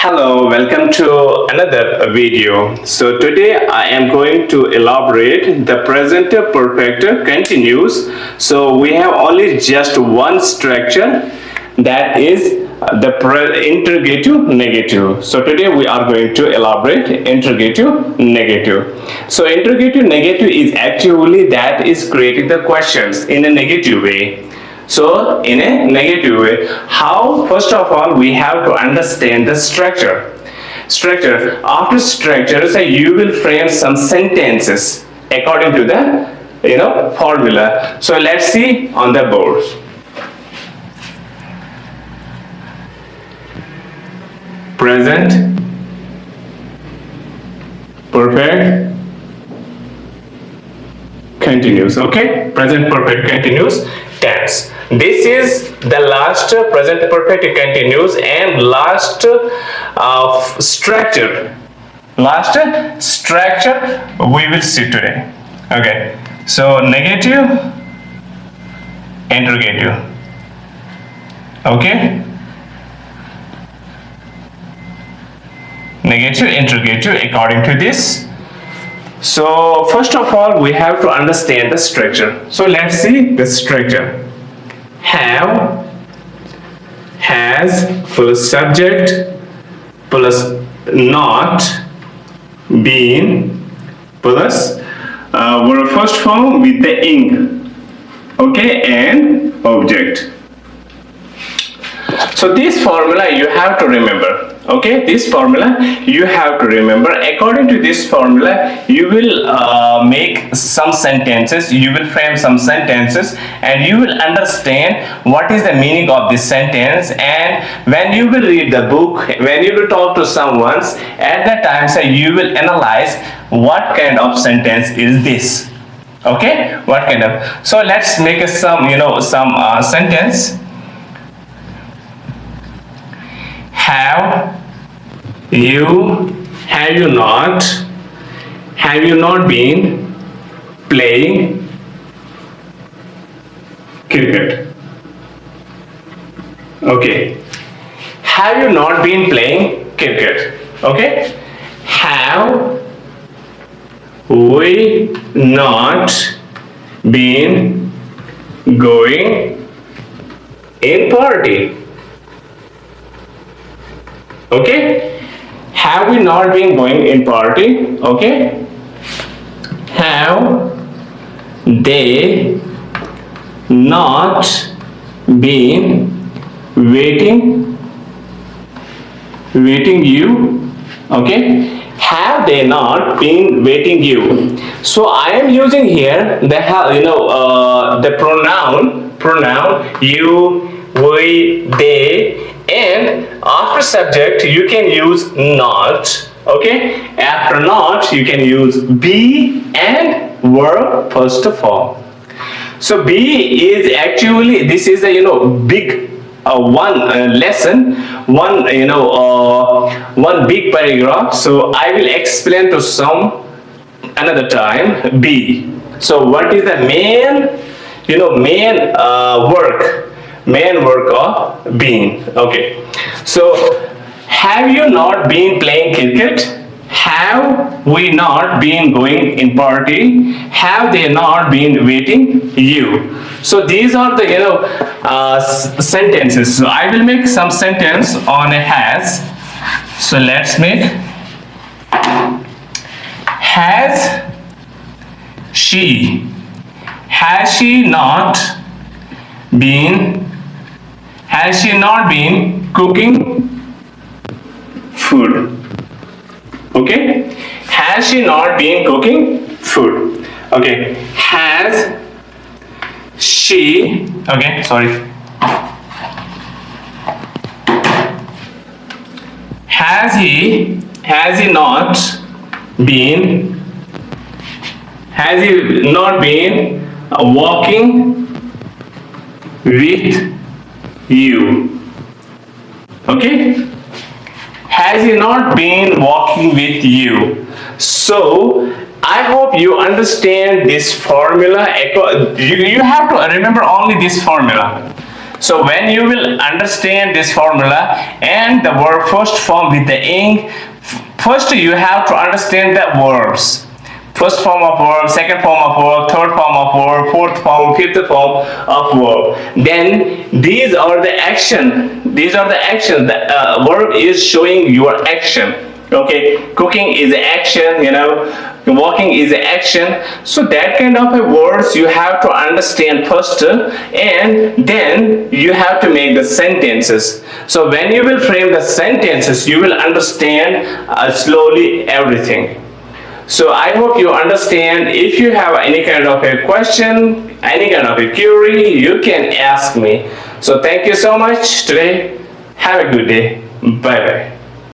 Hello, welcome to another video. So today I am going to elaborate the present perfect continuous. So we have only just one structure, that is the interrogative negative. So today we are going to elaborate interrogative negative. So interrogative negative is actually that is creating the questions in a negative way. So in a negative way, how? First of all, we have to understand the structure. After structure, so you will frame some sentences according to the formula. So let's see on the board. Present perfect continuous. Okay, present perfect continuous tense. This is the last present perfect continuous and last structure. Last structure we will see today. Okay, so negative, interrogative. Okay, negative, interrogative according to this. So first of all, we have to understand the structure. So let's see the structure. Have, has plus subject plus not, been plus our first form with the ing, okay, and object. So this formula you have to remember. Okay, this formula you have to remember. According to this formula, you will make some sentences, you will frame some sentences, and you will understand what is the meaning of this sentence. And when you will read the book, when you will talk to someone, at that time, so you will analyze what kind of sentence is this. Okay, what kind of? So let's make some sentence. Have you not been playing cricket? Okay, have you not been playing cricket? Okay, have we not been going in party? Okay, have we not been going in party? Okay, have they not been waiting you? Okay, have they not been waiting you? So I am using here the pronoun you, we, they, and after subject you can use not. Okay, after not you can use be and verb first of all. So be is actually, this is a big one lesson, one one big paragraph. So I will explain to some another time. Be. So what is the main work of being? Okay, so have you not been playing cricket? Have we not been going in party? Have they not been waiting you? So these are the sentences. So I will make some sentence on a has. So let's make has she not been cooking food? Okay, has she not been cooking food? Okay, has she, okay, sorry, has he not been walking with you? Okay, has he not been walking with you? So I hope you understand this formula. You have to remember only this formula. So when you will understand this formula and the verb first form with the ing, first you have to understand the verbs. First form of verb, second form of verb, third form of verb, fourth form, fifth form of verb. Then these are the action. These are the actions. The verb is showing your action. Okay, cooking is an action. Walking is an action. So that kind of words you have to understand first, and then you have to make the sentences. So when you will frame the sentences, you will understand slowly everything. So I hope you understand. If you have any kind of a question, any kind of a query, you can ask me. So thank you so much today. Have a good day. Bye bye.